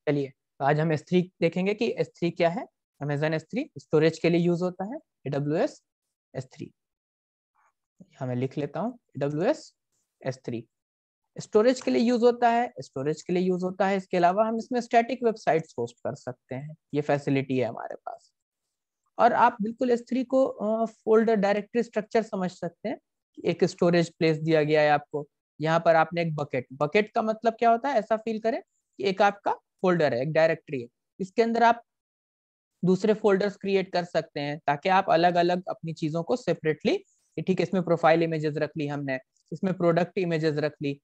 चलिए, तो आज हम S3 देखेंगे कि S3 क्या है। अमेजन S3 स्टोरेज के लिए यूज होता है। AWS S3 मैं लिख लेता हूँ। AWS S3 स्टोरेज के लिए यूज होता है। स्टोरेज के लिए यूज होता है, इसके अलावा हम इसमें स्टैटिक वेबसाइट्स होस्ट कर सकते हैं। ये फैसिलिटी है हमारे पास। और आप बिल्कुल S3 को फोल्डर डायरेक्टरी स्ट्रक्चर समझ सकते हैं। एक स्टोरेज प्लेस दिया गया है आपको, यहाँ पर आपने एक बकेट का मतलब क्या होता है, ऐसा फील करें कि एक आपका फोल्डर है, एक डायरेक्टरी है, इसके अंदर आप दूसरे फोल्डर्स क्रिएट कर सकते हैं ताकि आप अलग अलग अपनी चीजों को सेपरेटली, ठीक है, इसमें प्रोफाइल इमेजेस रख ली हमने, इसमें प्रोडक्ट इमेजेस रख ली,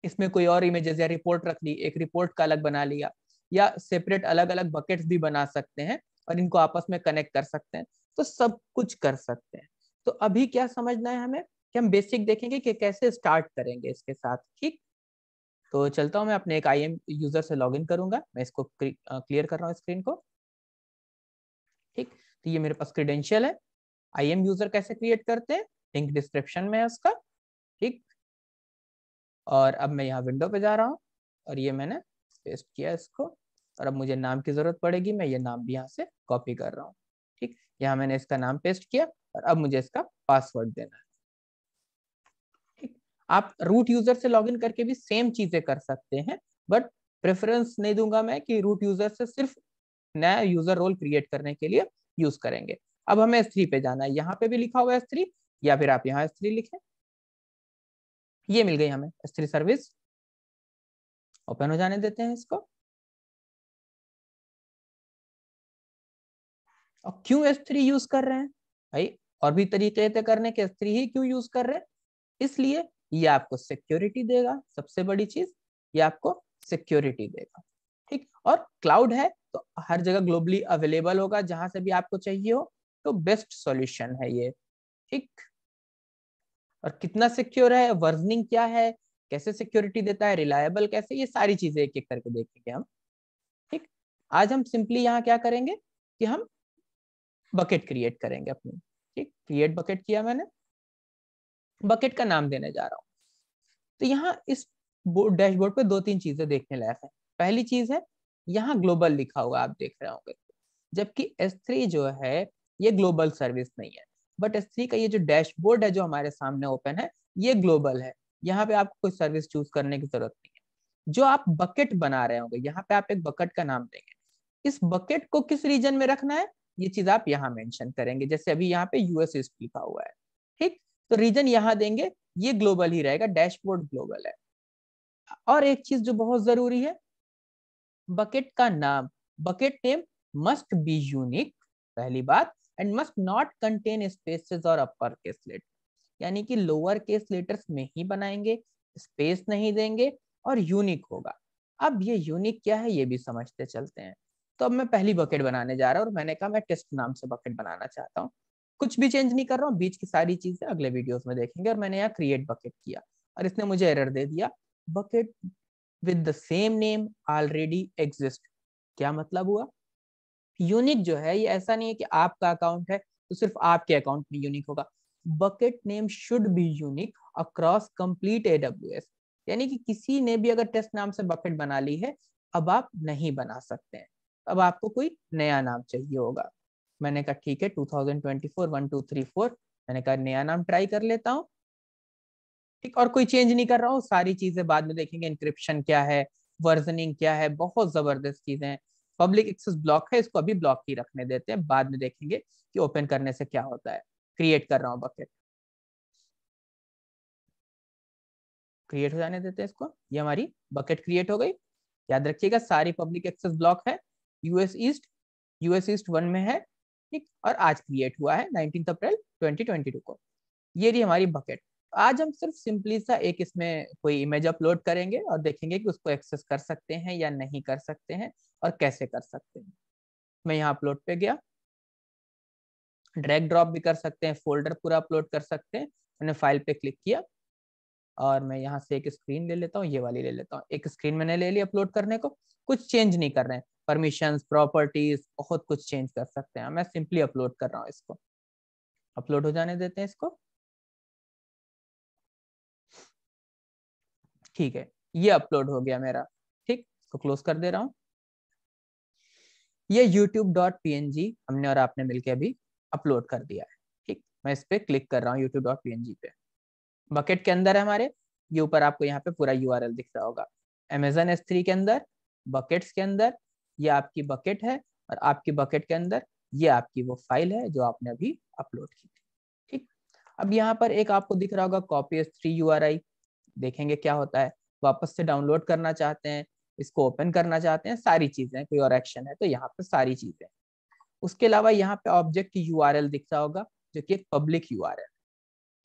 इसमें कोई और इमेजेस या रिपोर्ट रख ली, एक रिपोर्ट का अलग बना लिया, या सेपरेट अलग अलग बकेट्स भी बना सकते हैं और इनको आपस में कनेक्ट कर सकते हैं। तो सब कुछ कर सकते हैं। तो अभी क्या समझना है हमें कि हम बेसिक देखेंगे कि कैसे स्टार्ट करेंगे इसके साथ। ठीक, तो चलता हूं, मैं अपने एक IAM यूजर से लॉगिन करूंगा। मैं इसको क्लियर कर रहा हूँ स्क्रीन को। ठीक, तो ये मेरे पास क्रेडेंशियल है। IAM यूजर कैसे क्रिएट करते हैं, लिंक डिस्क्रिप्शन में है उसका। ठीक, और अब मैं यहाँ विंडो पे जा रहा हूँ और ये मैंने पेस्ट किया इसको। और अब मुझे नाम की जरूरत पड़ेगी, मैं ये नाम भी यहाँ से कॉपी कर रहा हूँ। ठीक, यहाँ मैंने इसका नाम पेस्ट किया और अब मुझे इसका पासवर्ड देना है। ठीक, आप रूट यूजर से लॉगिन करके भी सेम चीजें कर सकते हैं, बट प्रेफरेंस नहीं दूंगा मैं कि रूट यूजर से सिर्फ नया यूजर रोल क्रिएट करने के लिए यूज करेंगे। अब हमें S3 पे जाना है, यहाँ पे भी लिखा हुआ है S3, या फिर आप यहाँ S3 लिखें। ये मिल गई हमें S3 सर्विस। ओपन हो जाने देते हैं इसको। और क्यों S3 यूज कर रहे हैं भाई, और भी तरीके थे करने के, S3 ही क्यों यूज कर रहे हैं? इसलिए ये आपको सिक्योरिटी देगा, सबसे बड़ी चीज ये आपको सिक्योरिटी देगा। ठीक, और क्लाउड है तो हर जगह ग्लोबली अवेलेबल होगा, जहां से भी आपको चाहिए हो, तो बेस्ट सॉल्यूशन है ये। ठीक, और कितना सिक्योर है, वर्जनिंग क्या है, कैसे सिक्योरिटी देता है, रिलायबल कैसे, ये सारी चीजें एक एक करके देखेंगे हम। ठीक, आज हम सिंपली यहाँ क्या करेंगे कि हम बकेट क्रिएट करेंगे अपनी। ठीक, क्रिएट बकेट किया मैंने, बकेट का नाम देने जा रहा हूँ। तो यहाँ इस डैशबोर्ड पे दो तीन चीजें देखने लायक है। पहली चीज है, यहाँ ग्लोबल लिखा हुआ आप देख रहे होंगे, जबकि S3 जो है ये ग्लोबल सर्विस नहीं है। बट S3 का ये जो डैशबोर्ड है जो हमारे सामने ओपन है, ये ग्लोबल है। यहाँ पे आपको कोई सर्विस चूज करने की जरूरत नहीं है। जो आप बकेट बना रहे होंगे, यहाँ पे आप एक बकेट का नाम देंगे। इस बकेट को किस रीजन में रखना है, ये चीज आप यहाँ मेंशन करेंगे। जैसे अभी यहाँ पे US ईस्ट लिखा हुआ है, ठीक, तो रीजन यहाँ देंगे, ये ग्लोबल ही रहेगा, डैशबोर्ड ग्लोबल है। और एक चीज जो बहुत जरूरी है, बकेट का नाम, bucket name must be unique, पहली बात, and must not contain spaces और अपर केस लेटर, यानी कि लोअर केस लेटर्स में ही बनाएंगे, स्पेस नहीं देंगे, और यूनिक होगा। अब ये यूनिक क्या है ये भी समझते चलते हैं। तो अब मैं पहली बकेट बनाने जा रहा हूँ और मैंने कहा मैं टेस्ट नाम से बकेट बनाना चाहता हूँ। कुछ भी चेंज नहीं कर रहा हूँ, बीच की सारी चीजें अगले वीडियोस में देखेंगे। और मैंने यहाँ क्रिएट बकेट किया और इसने मुझे एरर दे दिया, bucket with the same name already exist. क्या मतलब हुआ, यूनिक जो है ये ऐसा नहीं है कि आपका अकाउंट है तो सिर्फ आपके अकाउंट में यूनिक होगा। Bucket name should be unique across complete AWS, यानी कि किसी ने भी अगर टेस्ट नाम से बकेट बना ली है, अब आप नहीं बना सकते हैं, अब आपको कोई नया नाम चाहिए होगा। मैंने कहा ठीक है 2024 1234, मैंने कहा नया नाम ट्राई कर लेता हूँ। ठीक, और कोई चेंज नहीं कर रहा हूँ, सारी चीजें बाद में देखेंगे, इंक्रिप्शन क्या है, वर्जनिंग क्या है, बहुत जबरदस्त चीजें हैं। पब्लिक एक्सेस ब्लॉक है, इसको अभी ब्लॉक ही रखने देते हैं, बाद में देखेंगे कि ओपन करने से क्या होता है। क्रिएट कर रहा हूँ बकेट, क्रिएट हो जाने देते हैं इसको। ये हमारी बकेट क्रिएट हो गई। याद रखिएगा सारी पब्लिक एक्सेस ब्लॉक है, यूएस ईस्ट 1 में है। ठीक, और आज क्रिएट हुआ है 19 अप्रैल 2022 को। ये रही हमारी बकेट। आज हम सिर्फ सिंपली सा एक इसमें कोई इमेज अपलोड करेंगे और देखेंगे कि उसको एक्सेस कर सकते हैं या नहीं कर सकते हैं, और कैसे कर सकते हैं। मैं यहाँ अपलोड पे गया, ड्रैग ड्रॉप भी कर सकते हैं, फोल्डर पूरा अपलोड कर सकते हैं। मैंने फाइल पे क्लिक किया और मैं यहाँ से एक स्क्रीन ले लेता हूँ, ये वाली ले लेता हूँ। एक स्क्रीन मैंने ले ली अपलोड करने को, कुछ चेंज नहीं कर रहे हैं, परमिशंस, प्रॉपर्टीज, बहुत कुछ चेंज कर सकते हैं। मैं सिंपली अपलोड कर रहा हूँ इसको, अपलोड हो जाने देते हैं इसको। ठीक है, ये अपलोड हो गया मेरा। ठीक, इसको क्लोज कर दे रहा हूँ। ये youtube.png हमने और आपने मिलके अभी अपलोड कर दिया है। ठीक, मैं इस पे क्लिक कर रहा हूँ youtube.png पे। बकेट के अंदर है हमारे, ये ऊपर आपको यहाँ पे पूरा URL दिख रहा होगा। Amazon S3 के अंदर, बकेट्स के अंदर ये आपकी बकेट है, और आपकी बकेट के अंदर ये आपकी वो फाइल है जो आपने अभी अपलोड की थी। ठीक, अब यहाँ पर एक आपको दिख रहा होगा कॉपी S3 URI, देखेंगे क्या होता है। वापस से डाउनलोड करना चाहते हैं, इसको ओपन करना चाहते हैं, सारी चीजें, कोई और एक्शन है तो यहाँ पे सारी चीजें। उसके अलावा यहाँ पे ऑब्जेक्ट URL दिख रहा होगा जो कि एक पब्लिक URL।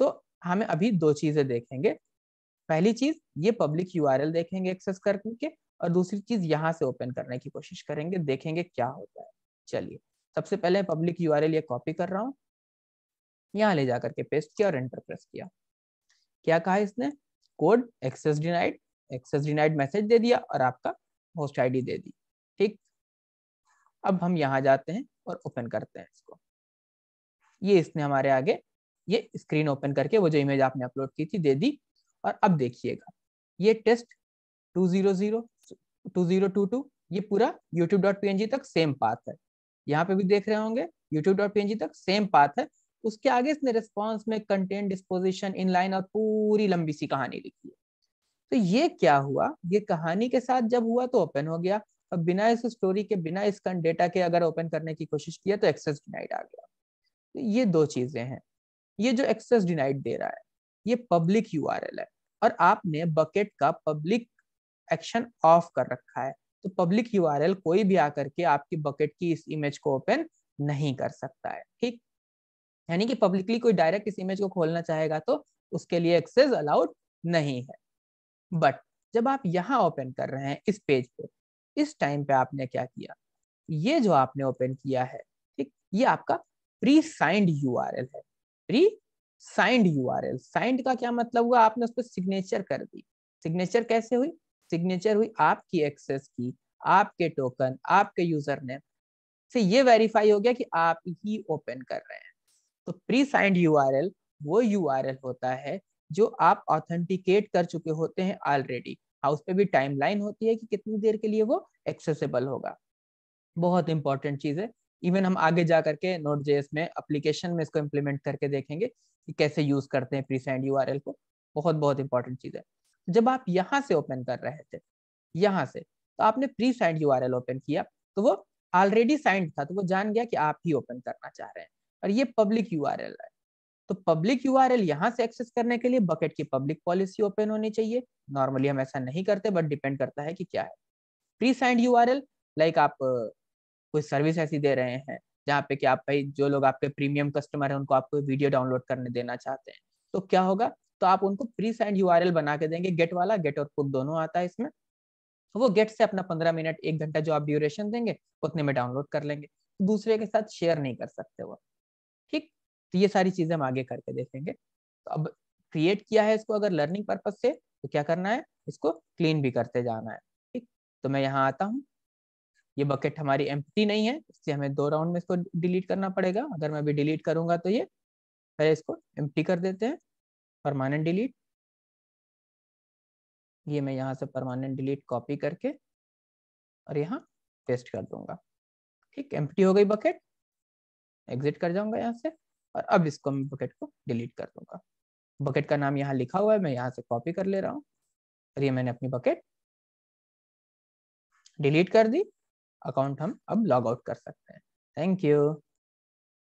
तो हमें अभी दो चीजें देखेंगे। पहली चीज ये पब्लिक URL देखेंगे एक्सेस करके, और दूसरी चीज यहाँ से ओपन करने की कोशिश करेंगे, देखेंगे क्या होता है। चलिए, सबसे पहले पब्लिक URL ये कॉपी कर रहा हूँ, यहाँ ले जाकर के पेस्ट किया और एंटर प्रेस किया। क्या कहा इसने, कोड एक्सेस डिनाइड मैसेज दे दिया और आपका होस्ट आईडी दे दी। ठीक, अब हम यहाँ जाते हैं और ओपन करते हैं इसको। ये इसने हमारे आगे ये स्क्रीन ओपन करके वो जो इमेज आपने अपलोड की थी दे दी। और अब देखिएगा ये टेस्ट 2022 ये पूरा youtube.png तक सेम पाथ है। यहाँ पे भी देख रहे होंगे youtube.png तक सेम पाथ है। उसके आगे इसने रिस्पॉन्स में कंटेंट डिस्पोजिशन इनलाइन और पूरी लंबी सी कहानी लिखी है। तो ये क्या हुआ, ये कहानी के साथ जब हुआ तो ओपन हो गया, अब बिना इस स्टोरी के, बिना इस डेटा के अगर ओपन करने की कोशिश किया तो एक्सेस डिनाइड आ गया। तो ये दो चीजें हैं। ये जो एक्सेस डिनाइड दे रहा है ये पब्लिक URL है, और आपने बकेट का पब्लिक एक्शन ऑफ कर रखा है। तो पब्लिक URL कोई भी आकर के आपकी बकेट की इस इमेज को ओपन नहीं कर सकता है। ठीक, यानी कि पब्लिकली कोई डायरेक्ट इस इमेज को खोलना चाहेगा तो उसके लिए एक्सेस अलाउड नहीं है। बट जब आप यहाँ ओपन कर रहे हैं इस पेज पे, इस टाइम पे आपने क्या किया, ये जो आपने ओपन किया है, ठीक, ये आपका प्री साइंड URL है। प्री साइंड URL, साइंड का क्या मतलब हुआ, आपने उस पर सिग्नेचर कर दी। सिग्नेचर कैसे हुई, सिग्नेचर हुई आपकी एक्सेस की, आपके टोकन, आपके यूजर नेम से ये वेरीफाई हो गया कि आप ही ओपन कर रहे हैं। तो प्री साइंड URL वो URL होता है जो आप ऑथेंटिकेट कर चुके होते हैं ऑलरेडी। हाँ, उस पर भी टाइमलाइन होती है कि कितनी देर के लिए वो एक्सेसिबल होगा। बहुत इंपॉर्टेंट चीज है। इवन हम आगे जा करके Node.js में एप्लीकेशन में इसको इम्प्लीमेंट करके देखेंगे कि कैसे यूज करते हैं प्री साइंड URL को। बहुत बहुत इंपॉर्टेंट चीज है। जब आप यहाँ से ओपन कर रहे थे, यहाँ से, तो आपने प्री साइंड URL ओपन किया तो वो ऑलरेडी साइंड था, तो वो जान गया कि आप ही ओपन करना चाह रहे हैं। और ये पब्लिक URL है, तो पब्लिक URL यहाँ से एक्सेस करने के लिए बकेट की पब्लिक पॉलिसी ओपन होनी चाहिए। नॉर्मली हम ऐसा नहीं करते, बट डिपेंड करता है कि क्या है। प्री साइंड URL लाइक आप कोई सर्विस ऐसी दे रहे हैं जहाँ पे कि आप भाई जो लोग आपके प्रीमियम कस्टमर हैं उनको आप कोई वीडियो डाउनलोड करने देना चाहते हैं, तो क्या होगा, तो आप उनको प्री साइंड URL बना के देंगे। गेट वाला, गेट और पुट दोनों आता है इसमें। वो गेट से अपना 15 मिनट 1 घंटा जो आप ड्यूरेशन देंगे उतने में डाउनलोड कर लेंगे, दूसरे के साथ शेयर नहीं कर सकते वो। ठीक, तो ये सारी चीजें हम आगे करके देखेंगे। तो अब क्रिएट किया है इसको अगर लर्निंग पर्पज से, तो क्या करना है, इसको क्लीन भी करते जाना है। ठीक, तो मैं यहाँ आता हूँ, ये बकेट हमारी एम्प्टी नहीं है, इसलिए हमें 2 राउंड में इसको डिलीट करना पड़ेगा। अगर मैं अभी डिलीट करूंगा तो ये पहले इसको एम्प्टी कर देते हैं, परमानेंट डिलीट। ये मैं यहाँ से परमानेंट डिलीट कॉपी करके और यहाँ पेस्ट कर दूंगा। ठीक, एम्प्टी हो गई बकेट, एग्जिट कर जाऊंगा यहाँ से, और अब इसको मैं बकेट को डिलीट कर दूंगा। बकेट का नाम यहाँ लिखा हुआ है, मैं यहाँ से कॉपी कर ले रहा हूँ, और ये मैंने अपनी बकेट डिलीट कर दी। अकाउंट हम अब लॉग आउट कर सकते हैं। Thank you.